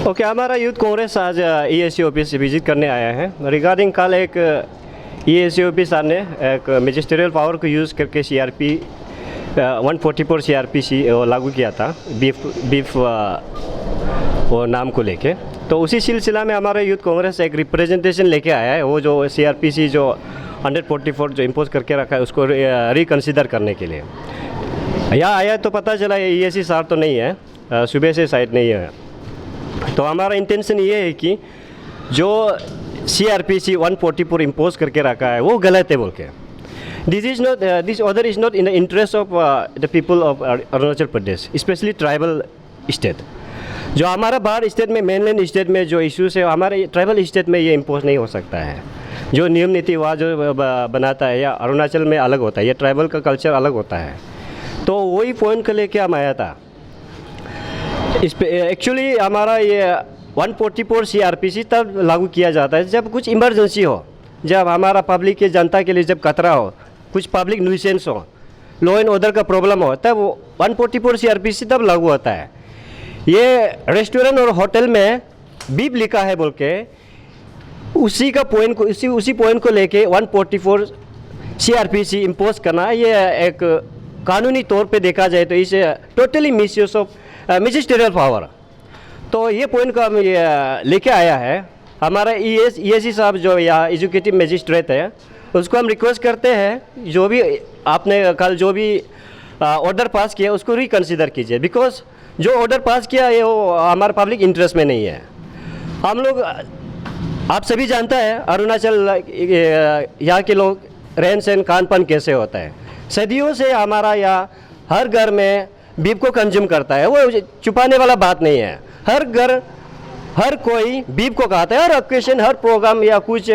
Okay, हमारा youth Congress आज ESC office visit करने आया है। रिगार्डिंग कल एक ईएससी ऑफिसर ने एक मैजिस्ट्रियल पावर को यूज़ करके सीआरपी 144 सीआरपी लागू किया था बीफ वो नाम को लेके। तो उसी सिलसिला में हमारा यूथ कांग्रेस एक रिप्रेजेंटेशन लेके आया है। वो जो सीआरपीसी जो 144 जो इम्पोज करके रखा है उसको रिकन्सिडर करने के लिए यहाँ आया। तो पता चला ये ईएससी सार तो नहीं है, सुबह से साइड नहीं है। तो हमारा इंटेंशन ये है कि जो सीआरपीसी 144 इम्पोज करके रखा है वो गलत है बोल के। This order is not in the interest of the people of Arunachal Pradesh, specially tribal state. जो हमारा बाहर स्टेट में, मेनलैंड स्टेट में जो इश्यूज है हमारे ट्राइबल स्टेट में ये इम्पोज नहीं हो सकता है। जो नियम नीति वहाँ जो बनाता है या अरुणाचल में अलग होता है, ये ट्राइबल का कल्चर अलग होता है। तो वही पॉइंट को लेके हम आया था। इस पे एक्चुअली हमारा ये 144 सीआरपीसी तब लागू किया जाता है जब कुछ इमरजेंसी हो, जब हमारा पब्लिक के जनता के लिए जब खतरा हो, कुछ पब्लिक न्यूसेंस हो, लॉ एंड ऑर्डर का प्रॉब्लम हो, तब 144 सीआरपीसी तब लागू होता है। ये रेस्टोरेंट और होटल में बीप लिखा है बोल के उसी का पॉइंट को उसी पॉइंट को लेके 144 सीआरपीसी इम्पोज करना, ये एक कानूनी तौर पे देखा जाए तो इसे totally misuse of magisterial power. तो ये पॉइंट को हम लेके आया है। हमारा ईएससी साहब जो यहाँ एजुकेटिव मैजिस्ट्रेट है उसको हम रिक्वेस्ट करते हैं जो भी आपने कल जो भी ऑर्डर पास किया उसको रिकन्सिडर कीजिए, बिकॉज जो ऑर्डर पास किया है वो हमारे पब्लिक इंटरेस्ट में नहीं है। हम लोग, आप सभी जानता है अरुणाचल यहाँ के लोग रहन सहन खान पान कैसे होता है। सदियों से हमारा यहाँ हर घर में बीफ को कंज्यूम करता है, वो छुपाने वाला बात नहीं है। हर घर, हर कोई बीफ को खाता है। हर ओकेशन, हर प्रोग्राम या कुछ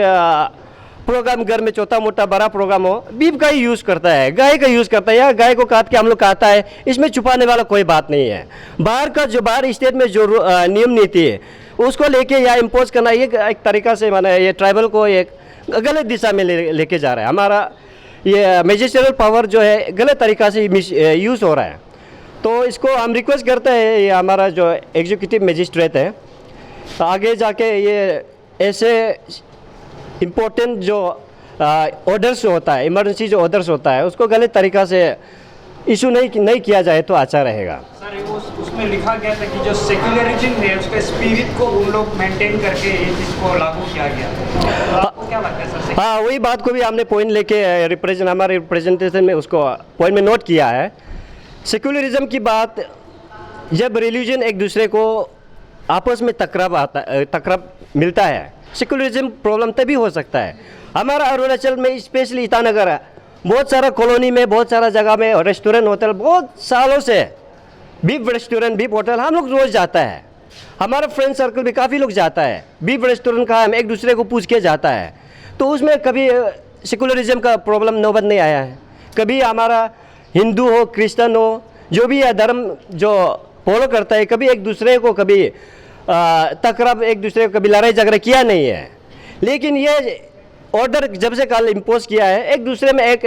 प्रोग्राम घर में छोटा मोटा बड़ा प्रोग्राम हो, बीफ का ही यूज़ करता है, गाय का यूज़ करता है या गाय को काट के हम लोग खाता है। इसमें छुपाने वाला कोई बात नहीं है। बाहर स्टेट में जो नियम नीति है उसको लेके या इम्पोज करना ये एक तरीका से माना ये ट्राइबल को एक गलत दिशा में लेके जा रहा है। हमारा ये मैजिस्ट्रियल पावर जो है गलत तरीका से यूज़ हो रहा है। तो इसको हम रिक्वेस्ट करते हैं, ये हमारा जो एग्जीक्यूटिव मैजिस्ट्रेट है तो आगे जाके ये ऐसे इम्पोर्टेंट जो ऑर्डर्स होता है, इमरजेंसी जो ऑर्डर्स होता है उसको गलत तरीका से इशू नहीं किया जाए तो अच्छा रहेगा। सर उसमें लिखा गया था कि जो सेक्युलरिज्म है उसके स्पिरिट को उन लोग मेंटेन करके ये चीज़ को लागू किया गया। तो आपको क्या लगता है सर? हाँ, वही बात को भी हमने पॉइंट लेके हमारे रिप्रेजेंटेशन में उसको पॉइंट में नोट किया है। सेक्युलरिज्म की बात, जब रिलीजन एक दूसरे को आपस में टकराव मिलता है, सेक्युलरिज्म प्रॉब्लम तभी हो सकता है। हमारा अरुणाचल में स्पेशली ईटानगर है, बहुत सारा कॉलोनी में, बहुत सारा जगह में रेस्टोरेंट होटल बहुत सालों से, बीफ रेस्टोरेंट बीफ होटल हम लोग रोज़ जाता है। हमारा फ्रेंड सर्कल भी काफ़ी लोग जाता है। बीफ रेस्टोरेंट का हम एक दूसरे को पूछ के जाता है, तो उसमें कभी सेक्युलरिज्म का प्रॉब्लम नौबत नहीं आया है। कभी हमारा हिंदू हो, क्रिश्चियन हो, जो भी धर्म जो फॉलो करता है, कभी एक दूसरे को कभी टकराव, एक दूसरे को कभी लड़ाई झगड़ा किया नहीं है। लेकिन ये ऑर्डर जब से कल इम्पोज किया है, एक दूसरे में एक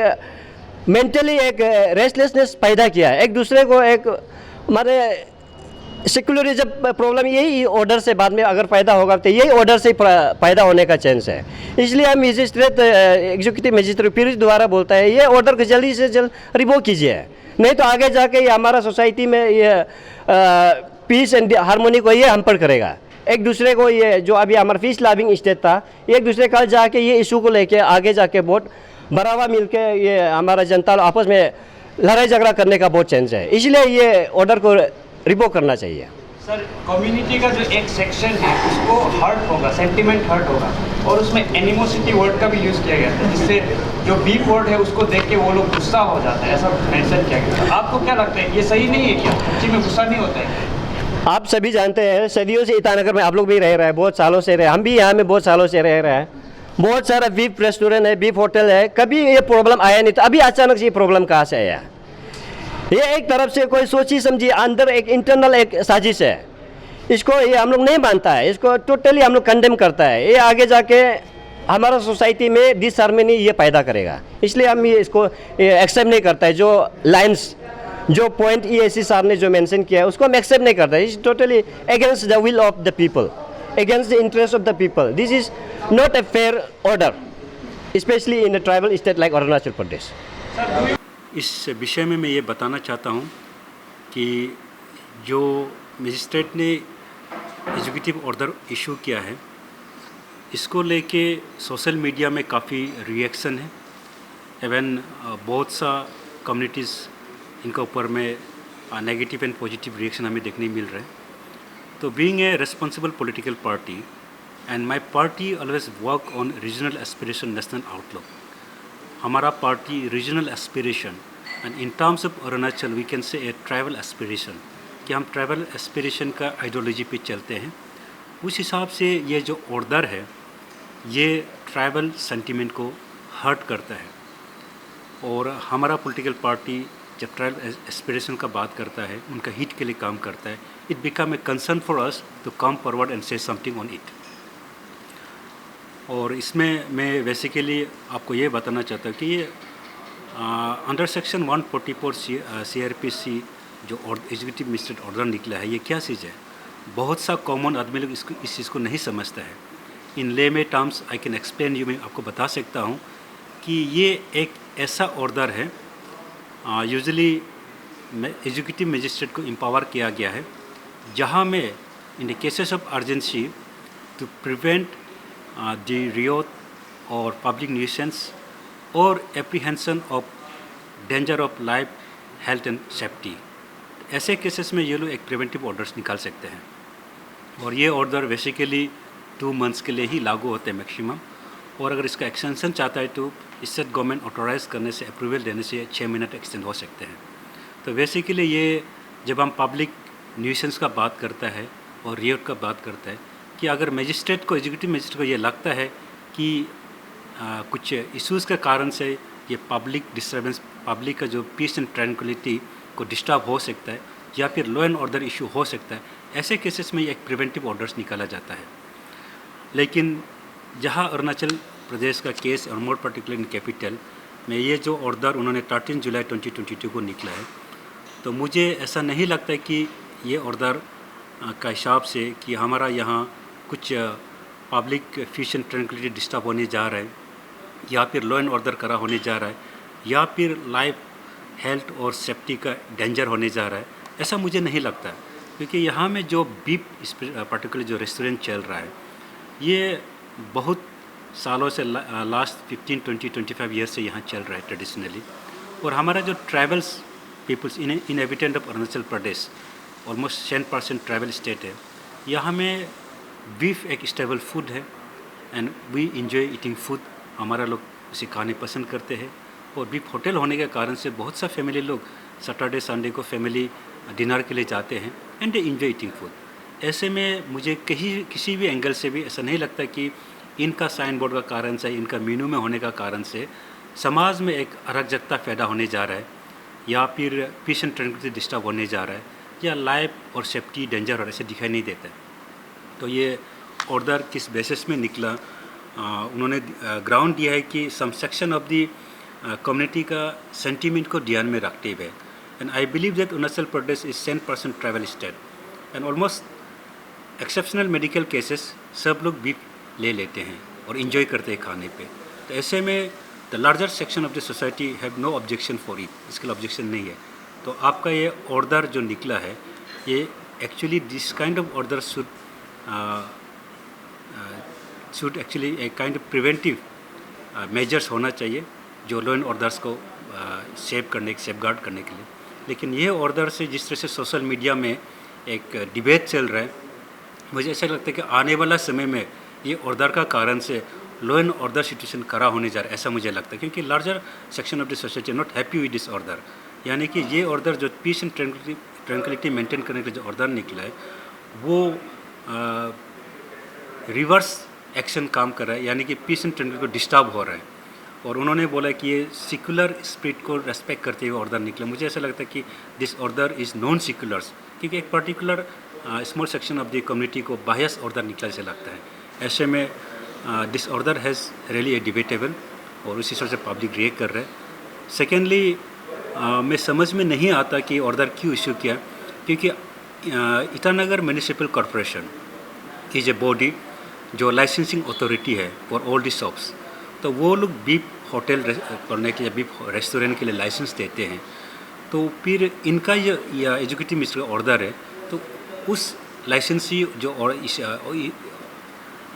मेंटली एक रेस्टलेसनेस पैदा किया है, एक दूसरे को एक माने सेक्युलरिज्म प्रॉब्लम यही ऑर्डर से बाद में अगर पैदा होगा तो यही ऑर्डर से पैदा होने का चांस है। इसलिए हम मैजिस्ट्रेट एग्जीक्यूटिव मैजिस्ट्रेट फिर द्वारा बोलता है ये ऑर्डर को जल्दी से जल्द रिवोक कीजिए, नहीं तो आगे जाके ये हमारा सोसाइटी में ये पीस एंड हारमोनी को ये हमपर करेगा। एक दूसरे को ये जो अभी हमारा पीस लविंग स्टेट था, एक दूसरे कल जाके ये इशू को लेके आगे जाके बहुत बढ़ावा मिल के ये हमारा जनता आपस में लड़ाई झगड़ा करने का बहुत चांस है। इसलिए ये ऑर्डर को रिवोक करना चाहिए। सर, कम्युनिटी का जो एक सेक्शन है उसको हर्ट होगा, सेंटिमेंट हर्ट होगा, और उसमें एनिमोसिटी वर्ड का भी यूज़ किया गया था, जिससे जो बीफ वर्ड है उसको देख के वो लोग गुस्सा हो जाता है, ऐसा मेंशन किया गया था। आपको क्या लगता है ये सही नहीं है क्या? सच्ची में गुस्सा नहीं होता है? आप सभी जानते हैं सदियों से ईटानगर में आप लोग भी रह रहे हैं, बहुत सालों से रहे, हम भी यहाँ में बहुत सालों से रह रहे हैं। बहुत सारा बीफ रेस्टोरेंट है, बीफ होटल है, कभी ये प्रॉब्लम आया नहीं था। अभी अचानक से ये प्रॉब्लम कहाँ से आया? ये एक तरफ से कोई सोची समझी अंदर एक इंटरनल एक साजिश है। इसको ये हम लोग नहीं मानता है, इसको टोटली हम लोग कंडेम करता है। ये आगे जाके हमारा सोसाइटी में डिसहार्मनी ये पैदा करेगा, इसलिए हम ये इसको एक्सेप्ट नहीं करता है। जो लाइन्स जो पॉइंट EAC साहब ने जो मेंशन किया है उसको हम एक्सेप्ट नहीं करते. It's totally against the will of the people, against the interest of the people. This is not a fair order, especially in a tribal state like Arunachal Pradesh. इस विषय में मैं ये बताना चाहता हूँ कि जो मजिस्ट्रेट ने एग्जीक्यूटिव ऑर्डर इशू किया है, इसको लेके सोशल मीडिया में काफ़ी रिएक्शन है. इवन बहुत सा कम्युनिटीज़ इनके ऊपर में नेगेटिव एंड पॉजिटिव रिएक्शन हमें देखने मिल रहा है. तो being a responsible political party and my party always work on regional aspiration, national outlook. हमारा party regional aspiration and in terms of Arunachal we can say a tribal aspiration, कि हम tribal aspiration का ideology पे चलते हैं. उस हिसाब से ये जो ऑर्डर है ये ट्राइबल सेंटीमेंट को हर्ट करता है. और हमारा पॉलिटिकल पार्टी जब ट्राइबल एस्पिरेशन का बात करता है, उनका हित के लिए काम करता है, it become a concern for us to come forward and say something on it. और इसमें मैं बेसिकली आपको ये बताना चाहता हूँ कि ये अंडर सेक्शन 144 CRPC जो एग्जीक्यूटिव मजिस्ट्रेट ऑर्डर निकला है, ये क्या चीज़ है. बहुत सा कॉमन आदमी लोग इसको इस चीज़ को नहीं समझता है. इन ले में terms I can explain you, मैं आपको बता सकता हूँ कि ये एक ऐसा ऑर्डर है, यूजुअली एग्जीक्यूटिव मजिस्ट्रेट को एम्पावर किया गया है, जहाँ में in the cases of urgency to prevent the riot और पब्लिक न्यूसेंस और apprehension of danger of life, health and safety, ऐसे केसेस में ये लोग एक प्रिवेंटिव ऑर्डर्स निकाल सकते हैं. और ये ऑर्डर बेसिकली 2 मंथ्स के लिए ही लागू होते हैं मैक्सिमम. और अगर इसका एक्सटेंशन चाहता है तो इससे गवर्नमेंट ऑथोराइज करने से, अप्रूवल देने से 6 महीने तक एक्सटेंड हो सकते हैं. तो बेसिकली ये जब हम पब्लिक न्यूसेंस का बात करता है और रियोट का बात करता है, कि अगर मजिस्ट्रेट को, एग्जीक्यूटिव मजिस्ट्रेट को ये लगता है कि कुछ इश्यूज़ के कारण से ये पब्लिक डिस्टर्बेंस, पब्लिक का जो पीस एंड ट्रैंक्विलिटी को डिस्टर्ब हो सकता है, या फिर लॉ एंड ऑर्डर इशू हो सकता है, ऐसे केसेस में ये एक प्रिवेंटिव ऑर्डर्स निकाला जाता है. लेकिन जहाँ अरुणाचल प्रदेश का केस और मोर पर्टिकुलर इन कैपिटल में ये जो ऑर्डर उन्होंने 13 जुलाई 2022 को निकला है, तो मुझे ऐसा नहीं लगता कि ये ऑर्डर का हिसाब से कि हमारा यहाँ कुछ public piece and tranquillity disturb होने जा रहा है, या फिर लॉ एंड ऑर्डर करा होने जा रहा है, या फिर लाइफ, हेल्थ और सेफ्टी का डेंजर होने जा रहा है. ऐसा मुझे नहीं लगता, क्योंकि यहाँ में जो बीप पर्टिकुलर जो रेस्टोरेंट चल रहा है, ये बहुत सालों से लास्ट 15, 20, 25 ईयर से यहाँ चल रहा है ट्रेडिशनली. और हमारा जो tribals peoples inhabitant of Arunachal Pradesh, almost 10% tribal state है, यहाँ में बीफ एक स्टेबल फूड है and we enjoy eating food. हमारा लोग उसे खाने पसंद करते हैं. और बीफ होटल होने के कारण से बहुत सा फैमिली लोग सैटरडे संडे को फैमिली डिनर के लिए जाते हैं and they enjoy eating food. ऐसे में मुझे किसी भी एंगल से भी ऐसा नहीं लगता कि इनका साइन बोर्ड का कारण से, इनका मेनू में होने का कारण से समाज में एक अराजकता पैदा होने जा रहा है, या फिर पीस एंड ट्रैंक्विलिटी डिस्टर्ब होने जा रहा है, या लाइफ और सेफ्टी डेंजर और ऐसे दिखाई नहीं देता है. तो ये ऑर्डर किस बेसिस में निकला, उन्होंने ग्राउंड दिया है कि सम सेक्शन ऑफ द कम्युनिटी का सेंटीमेंट को ध्यान में रखते हुए. And I believe that Arunachal Pradesh is 10% tribal state and almost exceptional medical cases सब लोग बीफ ले लेते हैं और इन्जॉय करते हैं खाने पे. तो ऐसे में the larger section of the society have no objection for it, इसके लिए ऑब्जेक्शन नहीं है. तो आपका ये ऑर्डर जो निकला है, ये actually this kind of order should actually एक काइंड ऑफ प्रिवेंटिव मेजर्स होना चाहिए जो लॉ एंड ऑर्डर्स को सेफगार्ड करने के लिए. लेकिन ये ऑर्डर से जिस तरह से सोशल मीडिया में एक डिबेट चल रहा है, मुझे ऐसा लगता है कि आने वाला समय में ये ऑर्डर का कारण से लॉ एंड ऑर्डर सिचुएशन खरा होने जा रहा है, ऐसा मुझे लगता है. क्योंकि larger section of the society not happy with this order. यानी कि ये ऑर्डर जो पीस एंड ट्रैंक्विलिटी मेंटेन करने का जो ऑर्डर निकला है, वो रिवर्स एक्शन काम कर रहा है, यानी कि पीस एंड ट्रैंक्विलिटी को डिस्टर्ब हो रहा है. और उन्होंने बोला कि ये सेक्युलर स्पिरिट को रेस्पेक्ट करते हुए ऑर्डर निकला. मुझे ऐसा लगता है कि this order is non seculars, क्योंकि एक particular small section of the community को बायस ऑर्डर निकला जैसे लगता है. ऐसे में this order has really a debatable, और उसी हिसाब से पब्लिक रिएक्ट कर रहा है. सेकेंडली मैं समझ में नहीं आता कि ऑर्डर क्यों इशू किया, क्योंकि ईटानगर म्यूनिसिपल कॉरपोरेशन की जो बॉडी जो लाइसेंसिंग अथॉरिटी है फॉर ऑल दी शॉप्स, तो वो लोग बीफ होटल करने के या बीफ रेस्टोरेंट के लिए लाइसेंस देते हैं। तो फिर इनका ये एजुकेटिव मिनिस्टर का ऑर्डर है, तो उस लाइसेंसी जो और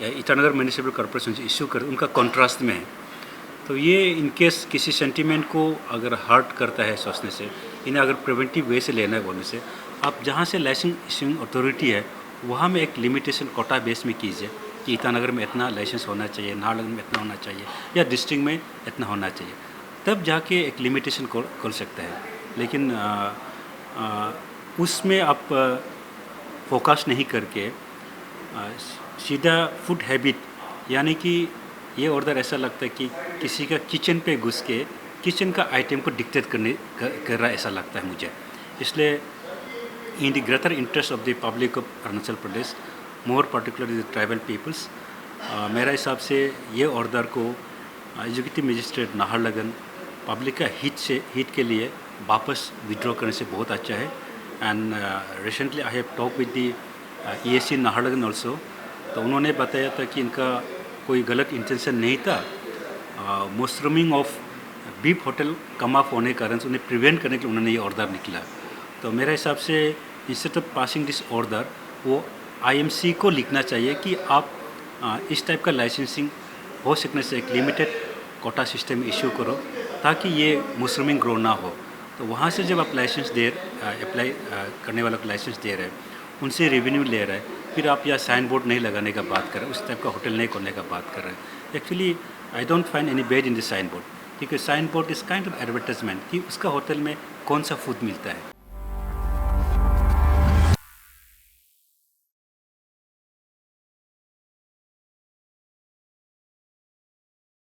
ईटानगर म्यूनिसिपल कॉरपोरेशन से इशू कर उनका कॉन्ट्रास्ट में है। तो ये इनकेस किसी सेंटीमेंट को अगर हर्ट करता है सोचने से, इन्हें अगर प्रिवेंटिव वे से लेना है बोलने से, आप जहाँ से लाइसेंस इशूइंग अथॉरिटी है वहाँ में एक लिमिटेशन कोटा बेस में कीजिए कि ईटानगर में इतना लाइसेंस होना चाहिए, नाहरलगुन में इतना होना चाहिए, या डिस्ट्रिक्ट में इतना होना चाहिए, तब जाके एक लिमिटेशन खोल सकता है। लेकिन उसमें आप फोकस नहीं करके सीधा फूड हैबिट, यानी कि ये ऑर्डर ऐसा लगता है कि किसी का किचन पे घुस के किचन का आइटम को डिक्टेट कर रहा है, ऐसा लगता है मुझे। इसलिए in the greater interest of the public of Arunachal Pradesh, more particularly the tribal peoples, मेरा हिसाब से ये ऑर्डर को एजुकेटिव मजिस्ट्रेट नाहरलगुन पब्लिक का हित के लिए वापस विड्रॉ करने से बहुत अच्छा है। And recently I have talk with the EAC Naharlagun also, तो उन्होंने बताया था कि इनका कोई गलत इंटेंशन नहीं था। Mushrooming of beef hotel come of होने के कारण से उन्हें प्रिवेंट करने के लिए उन्होंने ये ऑर्डर निकला। तो मेरे हिसाब से instead of passing this order, वो IMC को लिखना चाहिए कि आप इस टाइप का लाइसेंसिंग हो सकने से एक लिमिटेड कोटा सिस्टम इशू करो, ताकि ये मशरूमिंग ग्रो ना हो। तो वहाँ से जब आप लाइसेंस अप्लाई करने वालों को लाइसेंस दे रहे हैं, उनसे रेवेन्यू ले रहे हैं, फिर आप यहाँ साइन बोर्ड नहीं लगाने का बात कर रहे हैं, उस टाइप का होटल नहीं खोलने का बात कर रहे हैं। Actually I don't find any bad in this sign board, क्योंकि sign board is kind of advertisement कि उसका होटल में कौन सा फूड मिलता है।